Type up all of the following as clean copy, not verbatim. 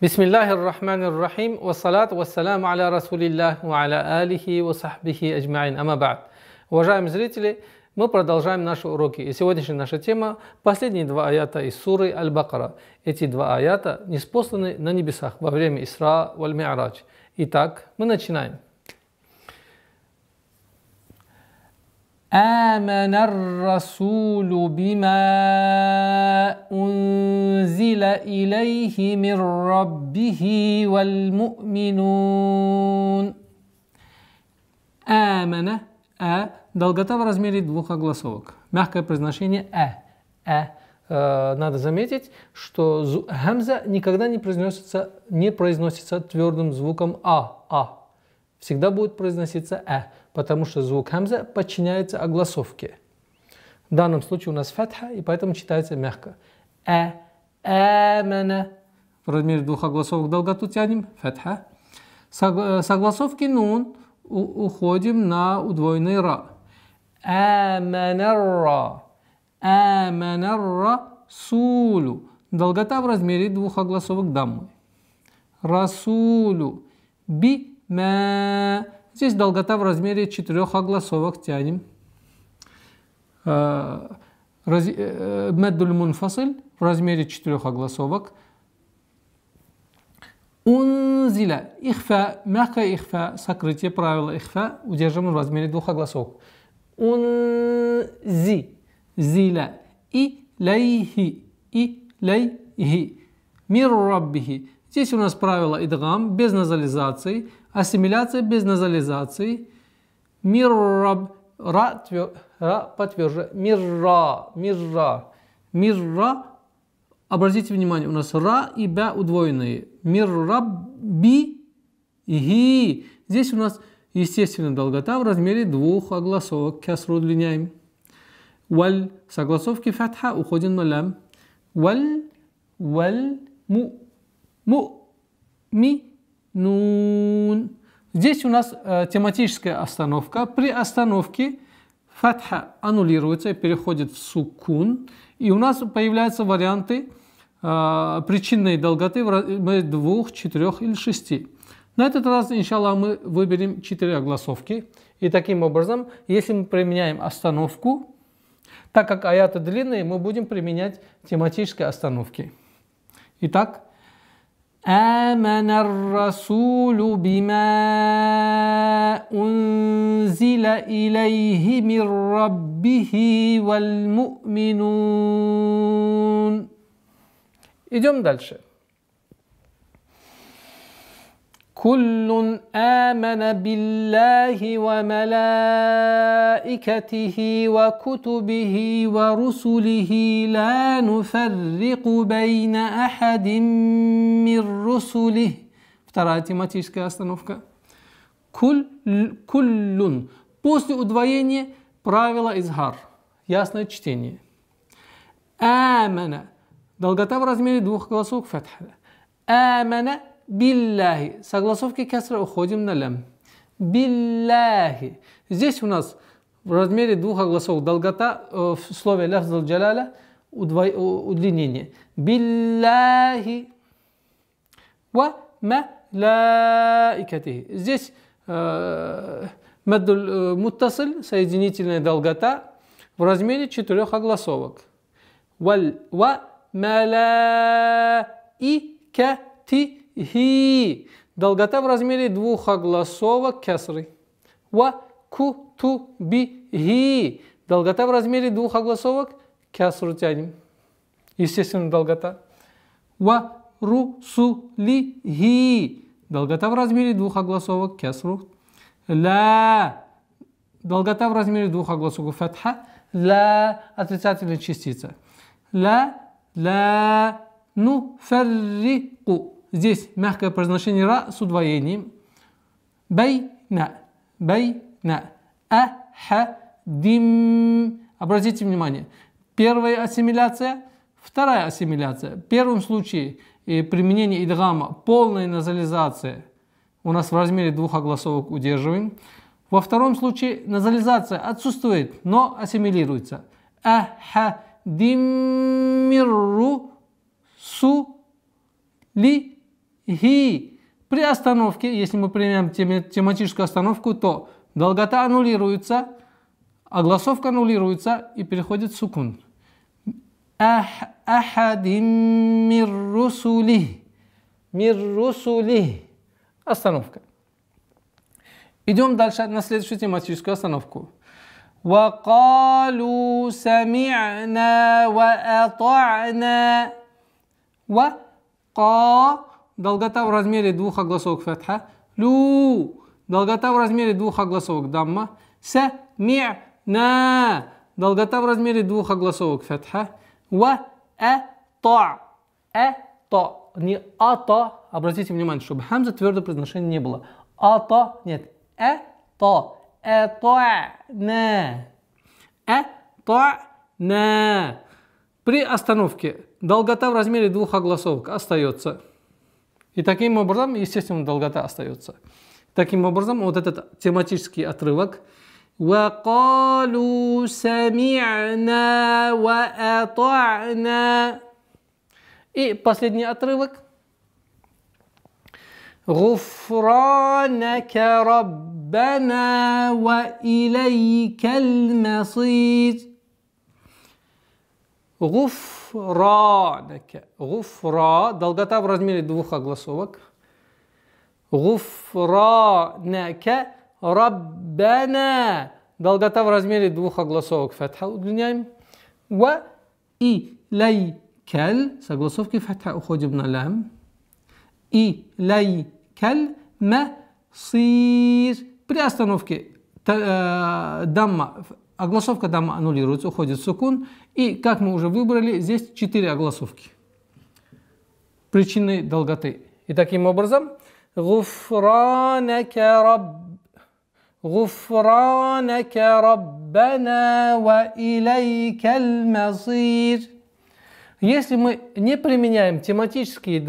Бисмиллахир рахманир рахим, вассалату вассаляму аля расулиллах, ва аля алихи ва сахбихи аджмаин, ама ба'д. Уважаемые зрители, мы продолжаем наши уроки. И сегодняшняя наша тема – последние два аята из суры Аль-Бакара. Эти два аята ниспосланы на небесах во время Исра валь Ми'радж. Итак, мы начинаем. آمن الرسول بما أنزل إليه من ربه والمؤمنون. آمن долгота в размере двух огласовок. Мягкое произношение Надо заметить, что гамза никогда не произносится твердым звуком Всегда будет произноситься потому что звук хамза подчиняется огласовке. В данном случае у нас фатха, и поэтому читается мягко. Амана. В размере двух огласовок долготу тянем, фатха. С огласовки нун уходим на удвоенный ра. Аманарра. Аманарра сулу. Долгота в размере двух огласовок даммы. Расулу. Бима. Здесь долгота в размере 4 огласовок тянем. Меддуль мунфасиль в размере 4 огласовок. Унзиля. Ихфа. Мягкое ихфа. Сокрытие правила ихфа. Удерживаем в размере 2 огласовок. Унзи. Зиля. Илайхи. Илайхи. Мир раббихи. Здесь у нас правило идгам без назализации. Ассимиляция без назализации. Мирраб. Ра потверже. Мирра. Обратите внимание, у нас ра и ба удвоенные. Миррабби. Ги. Здесь у нас естественная долгота в размере 2 огласовок. Кясру удлиняем. Валь. С огласовки фатха уходим на лям. Валь. Ми. Нун. Здесь у нас тематическая остановка. При остановке фатха аннулируется и переходит в сукун. И у нас появляются варианты причинной долготы 2, 4 или 6. На этот раз, иншаллах, мы выберем 4 огласовки. И таким образом, если мы применяем остановку, так как аяты длинные, мы будем применять тематические остановки. Итак, آمن الرسول بما أنزل إليه من ربه والمؤمنون. Идем дальше. كل آمن بالله وملائكته وكتبه ورسله لا نفرق بين أحد من رسله. Вторая тематическая остановка. Куллун. После удвоения правило изхар. Ясное чтение. Амана. Долгота в размере 2 голосов фатха. Амана. Билляхи. С огласовки кесра уходим на лям. Билляхи. Здесь у нас в размере 2 огласовок долгота в слове лафзул джаляля удлинение. Билляхи. Ва малаикатихи. Здесь маддуль муттасиль, соединительная долгота в размере 4 огласовок. Ва малаикатихи. Долгота в размере 2 огласовок кесры. Ва кутубихи. Долгота в размере 2 огласовок кесру тянем. Естественно, долгота. Ва русулихи. Долгота в размере 2 огласовок кесру. Ла. Долгота в размере 2 огласовок фатха. Ла. Отрицательная частица. Ла нуфаррику. Здесь мягкое произношение ра с удвоением. Байна. Ахадим. Обратите внимание. Первая ассимиляция, вторая ассимиляция. В первом случае применение идгама, полная назализация. У нас в размере 2 огласовок удерживаем. Во втором случае назализация отсутствует, но ассимилируется. Ахадим мирру су ли хи. При остановке, если мы применяем тематическую остановку, то долгота аннулируется, огласовка аннулируется и переходит в сукун. Ахадим мир русулих. Мир русулих. Остановка. Идем дальше на следующую тематическую остановку. وَقَالُوا سَمِعْنَا وَأَطَعْنَا. Долгота в размере двух огласовок фатха. Лу. Долгота в размере двух огласовок дамма. Сами'на. Долгота в размере двух огласовок фатха. Ва-а-та. А-та. Не а-та. Обратите внимание, чтобы хамза твердое произношение не было. А-та. Нет. А-та. А-та-на. А-та-на. При остановке долгота в размере двух огласовок остается. И таким образом, естественно, долгота остается. Таким образом, вот этот тематический отрывок. وَقَالُوا سَمِعْنَا وَأَطَعْنَا. И последний отрывок. غُفْرَانَكَ رَبَّنَا وَإِلَيْكَ الْمَصِيرُ. Гуфранак. Гуфра. Долгота в размере двух огласовок. Гуфранака раббана. Долгота в размере двух огласовок. Фатха удлиняем. Ва и лайкаль. С огласовки фатха уходим на лям. И лайкаль масир. При остановке дамма. Огласовка дамма аннулируется, уходит в сукун. И, как мы уже выбрали, здесь 4 огласовки. Причины долготы. И таким образом, Гуфранака раббана ва илайкаль масир. Если мы не применяем тематические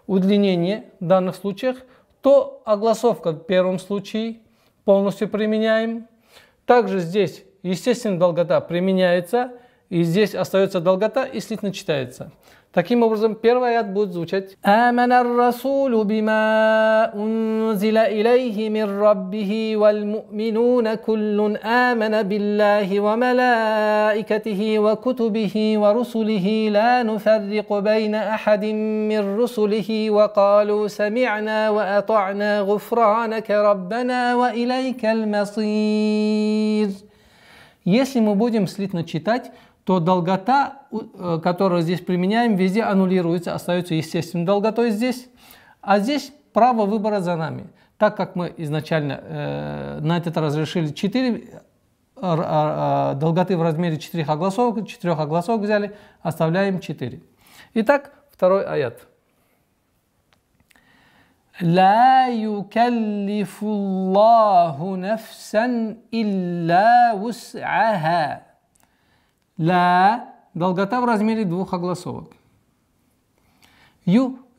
удлинения в данных случаях, то огласовка в первом случае полностью применяем. Также здесь, естественно, долгота применяется, и здесь остается долгота и слитно читается. Таким образом, первый аят будет звучать «Амана ар-расулу бима унзила илайхи мир раббихи валь му'минуна куллун амана биллахи ва малаикатихи ва кутубихи ва русулихи ла нуфаррику байна ахадин мир русулихи ва калу сами'на ва атa'на гуфранака раббана ва илайкаль масир». Если мы будем слитно читать, то долгота, которую здесь применяем, везде аннулируется, остается естественной долготой здесь. А здесь право выбора за нами. Так как мы изначально на этот раз решили 4 долготы в размере 4 огласовок взяли, оставляем 4. Итак, второй аят. لا يكلف الله نفسا إلا وسعها. Ла. Долгота в размере двух огласовок.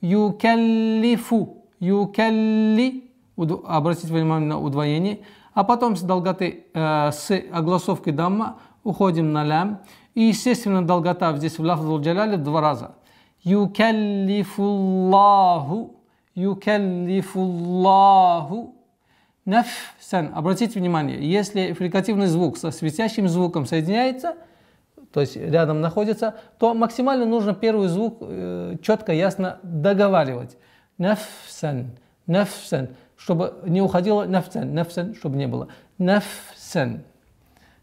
Юкаллифу. Юкалли. Обратите внимание на удвоение. А потом с долготы с огласовкой дамма уходим на лям. И, естественно, долгота здесь в лафзул джаляли 2 раза. Юкаллифуллаху. Юкаллифуллаху. Нафсан. Обратите внимание, если фрикативный звук со светящим звуком соединяется, то есть рядом находится, то максимально нужно первый звук четко, ясно договаривать. Нафсан, нафсан, чтобы не уходило нафсан, нафсан, чтобы не было. Нафсан.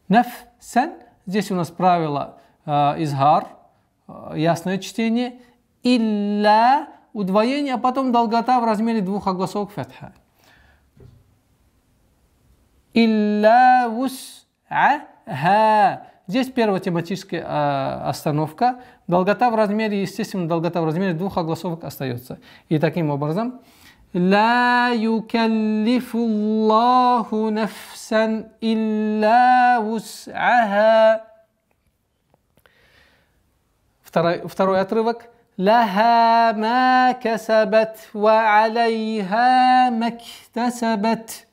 Нафсан. Здесь у нас правило изгар, ясное чтение. Илля, удвоение, а потом долгота в размере двух огласовок фатха. Илля вус'аха. Здесь первая тематическая остановка. Долгота в размере, естественно, долгота в размере двух огласовок остается. И таким образом, لا يكلف الله نفسا إلا وسعها. Второй отрывок. لها ما كسبت وعليها ما اكتسبت.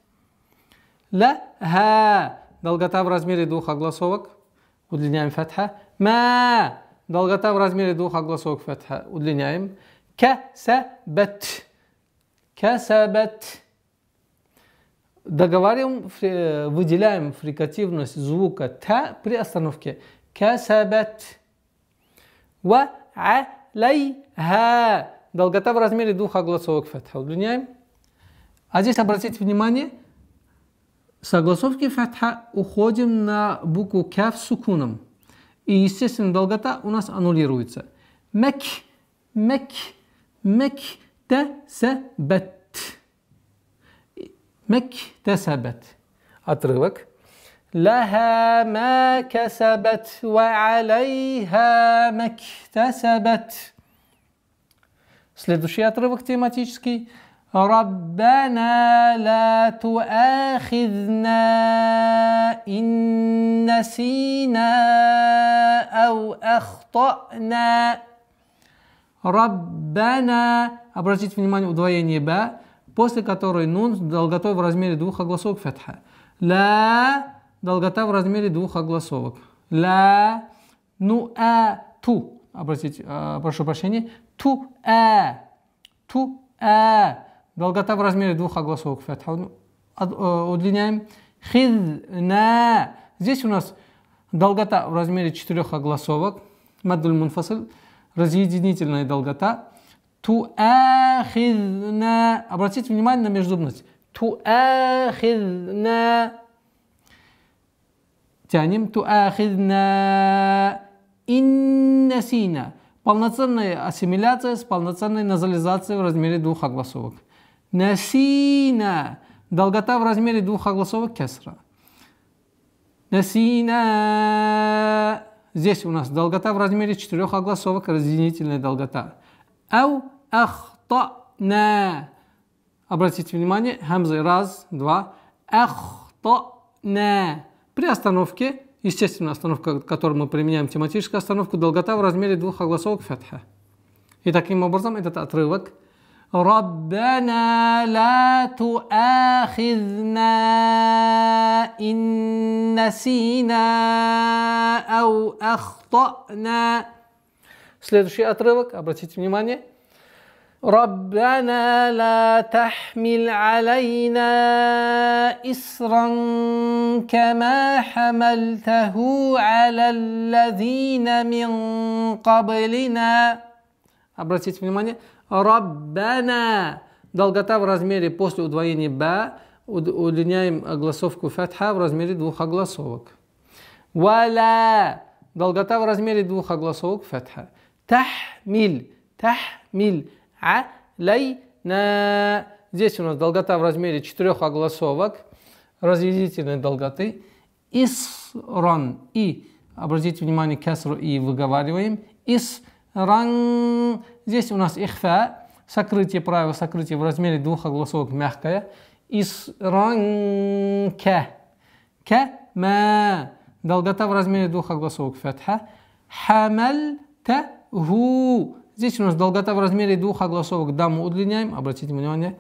لها. Долгота в размере двух огласовок. Удлиняем фатха. Ма. Долгота в размере двух огласовок фатха. Удлиняем. Касабат. Касабат. Договариваем, выделяем фрикативность звука та при остановке. Касабат. Ва алейха. Долгота в размере двух огласовок фатха. Удлиняем. А здесь обратите внимание, с огласовки фатха уходим на букву каф с сукуном. И, естественно, долгота у нас аннулируется. Мек, мек, мек, тасабат. Мек, тасабат. Отрывок. Лаха ма касабат ва алейха мактасабат. Следующий отрывок тематический. ربنا لا تؤاخذنا إن نسينا أو أخطأنا. ربنا. Обратите внимание, удвоение ба, после которой нун с долготой в размере двух огласовок фатха. Ла. Долгота в размере двух огласовок. Ла. Ну а ту. Обратите, прошу прощения. Ту а. Ту а. Долгота в размере двух огласовок фатха. Удлиняем. Хидна. Здесь у нас долгота в размере 4 огласовок. Маддуль мунфасиль. Разъединительная долгота. Туахидна. Обратите внимание на межзубность. Туахидна. Тянем. Туахидна. Иннасина. Полноценная ассимиляция с полноценной назализацией в размере двух огласовок. Насина. Долгота в размере двух огласовок кесра. Насина. Здесь у нас долгота в размере 4 огласовок, разъединительная долгота. Ау ахтана. Обратите внимание, хамза раз, два. Ахтана. При остановке, естественно, остановка, которую мы применяем, тематическую остановку, долгота в размере двух огласовок фатха. И таким образом этот отрывок. ربنا لا تؤاخذنا إن نسينا أو أخطأنا. Следующий отрывок, обратите внимание. ربنا لا تحمل علينا إصرا كما حملته على الذين من قبلنا. Обратите внимание. Раббана. Долгота в размере после удвоения ба. Удлиняем огласовку фатха в размере двух огласовок. Валя. Долгота в размере двух огласовок фатха. Тахмиль. Тахмиль. Алейна. Здесь у нас долгота в размере 4 огласовок. Разъединительной долготы. Исран. И. Обратите внимание, касру и выговариваем. Исран. Здесь у нас ихфа, сокрытие, правило сокрытия в размере двух огласовок мягкое. Исранка. Кама. Долгота в размере двух огласовок фатха. Хамальтаху. Здесь у нас долгота в размере двух огласовок даму удлиняем. Обратите внимание.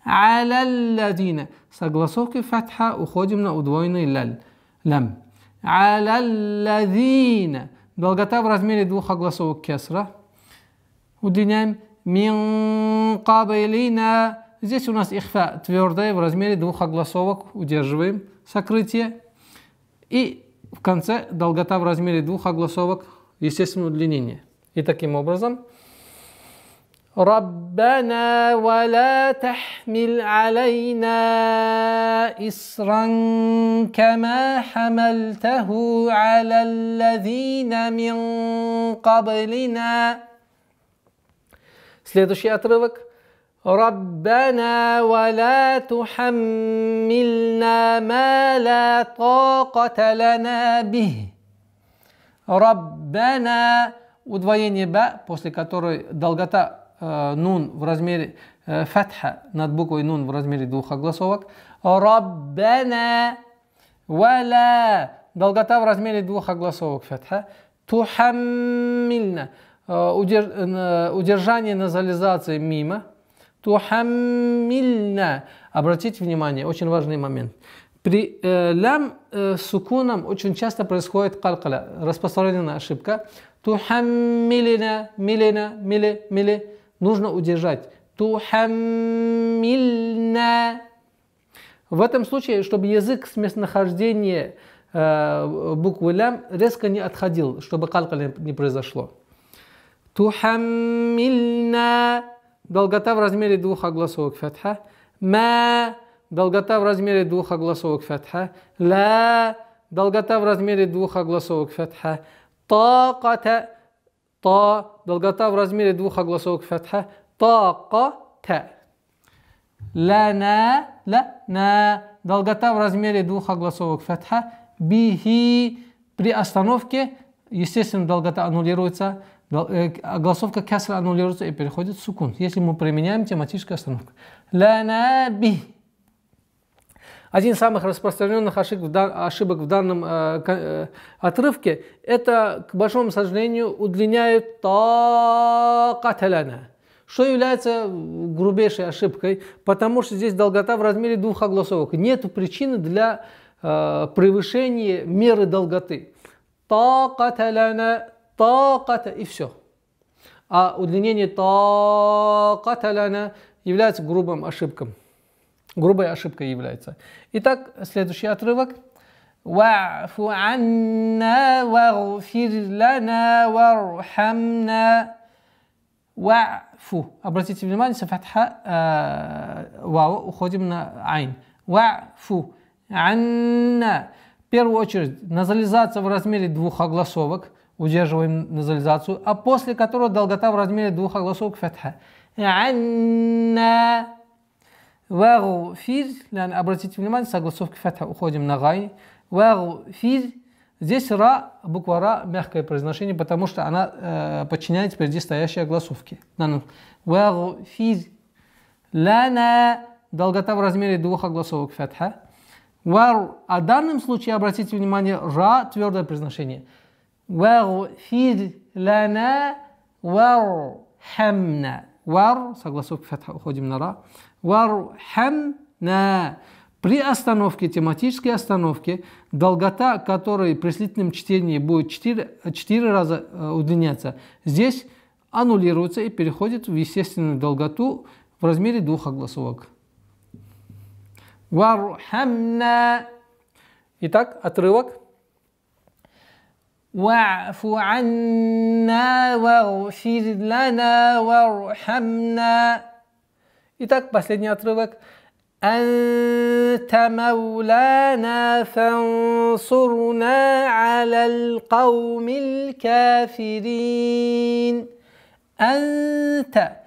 Алялладина. С огласовки фатха уходим на удвоенный лям. Алялладина. Долгота в размере двух огласовок кесра. Удлиняем. Мин каблина. Здесь у нас ихфа твердая в размере двух огласовок. Удерживаем сокрытие. И в конце долгота в размере двух огласовок. Естественно, удлинение. И таким образом. ربنا ولا تحمل علينا إصرا كما حملته على الذين من قبلنا. Следующий отрывок. ربنا ولا تحملنا ما لا طاقة لنا به. ربنا. Удвоение ба, после которой долгота нун в размере фатха над буквой нун в размере двух огласовок. Раббана. Валя. Долгота в размере двух огласовок фатха. Тухаммильна. Удержание назализации мимо. Тухаммильна. Обратите внимание, очень важный момент. При лям с сукуном очень часто происходит калкала, распространенная ошибка. Тухаммилина, милина, мили. нужно удержать. Тухаммильна. В этом случае, чтобы язык с местонахождения буквы лям резко не отходил, чтобы калка не произошло. Тухаммильна. Долгота в размере двух огласовок фатха. Ма. Долгота в размере двух огласовок фатха. Ла. Долгота в размере двух огласовок фатха. Тaqata. Та. Долгота в размере двух огласовок фатха. Тaqata. Лана. Ла. Долгота в размере двух огласовок фатха. Бихи. При остановке, естественно, долгота аннулируется. Огласовка касра аннулируется и переходит в сукун, если мы применяем тематическую остановку. Лана би. Один из самых распространенных ошибок в данном отрывке – это, к большому сожалению, удлиняет тaqата, что является грубейшей ошибкой, потому что здесь долгота в размере двух огласовок. Нет причины для превышения меры долготы. Тaqата, тaqата и все. А удлинение тaqата является грубой ошибкой является. Итак, следующий отрывок. Ва'фу анна вагфир лана вархамна. Ва'фу. Обратите внимание, с фатха вау уходим на айн. Ва'фу анна. В первую очередь назализация в размере двух огласовок. Удерживаем назализацию, а после которого долгота в размере двух огласовок фатха. Анна. Вагфир. Обратите внимание, с огласовки фатха уходим на гай. Вагфир. Здесь ра, буква ра, мягкое произношение, потому что она подчиняется впереди стоящей огласовке. Вагфир. Лана. Долгота в размере двух огласовок фатха. А в данном случае, обратите внимание, ра, твердое произношение. Вагфир лана вархамна. Вар, согласовки фатха, уходим на ра. Вархамна. При остановке, тематической остановке, долгота, которая при слитном чтении будет 4 раза удлиняться, здесь аннулируется и переходит в естественную долготу в размере двух огласовок. Вархамна. Итак, отрывок. Ва'фу анна вагфир лана вархамна. Итак, последний отрывок. Анта мауляна фансурна аля алкаумил кафирин. Анта.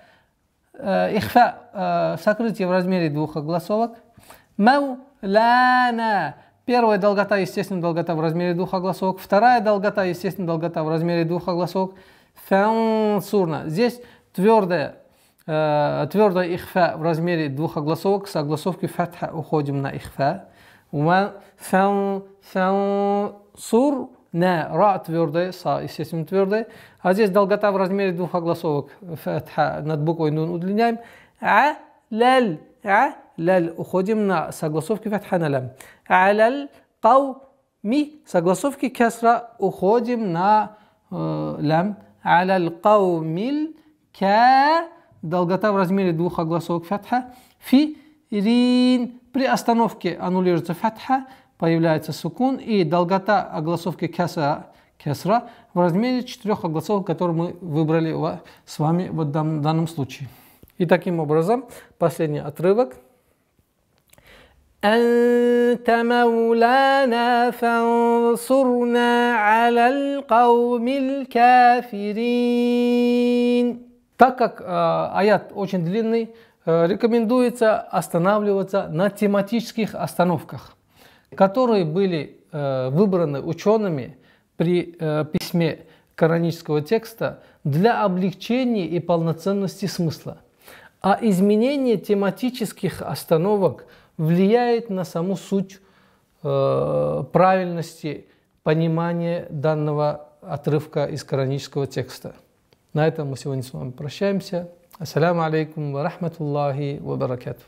Ихфа. Сокрытие в размере двух огласовок. Мауляна. Первая долгота, естественно, долгота в размере двух огласовок. Вторая долгота, естественно, долгота в размере двух огласовок. Фансурна. Здесь твердая ихфа в размере двух огласовок. С огласовки фатха уходим на ихфа. Фансурна. Ра твердая, са, естественно, твердая. А здесь долгота в размере двух огласовок. Фатха над буквой нун удлиняем. Ляль. Ляль. Уходим на согласовки фатха на лям. Алял кауми. Согласовки касра. Уходим на лям. Алял каумил ка. Долгота в размере двух огласовок фатха. Фи рин. При остановке аннулируется фатха. Появляется сукун. И долгота огласовки касра в размере 4 огласовок, которые мы выбрали с вами в данном случае. И таким образом, последний отрывок. Анта мауляна фансурна аля алкаумил кафирин. Так как аят очень длинный, рекомендуется останавливаться на тематических остановках, которые были выбраны учеными при письме коранического текста для облегчения и полноценности смысла. А изменение тематических остановок влияет на саму суть правильности понимания данного отрывка из коранического текста. На этом мы сегодня с вами прощаемся. Ассаляму алейкум ва рахматуллахи ва баракатух.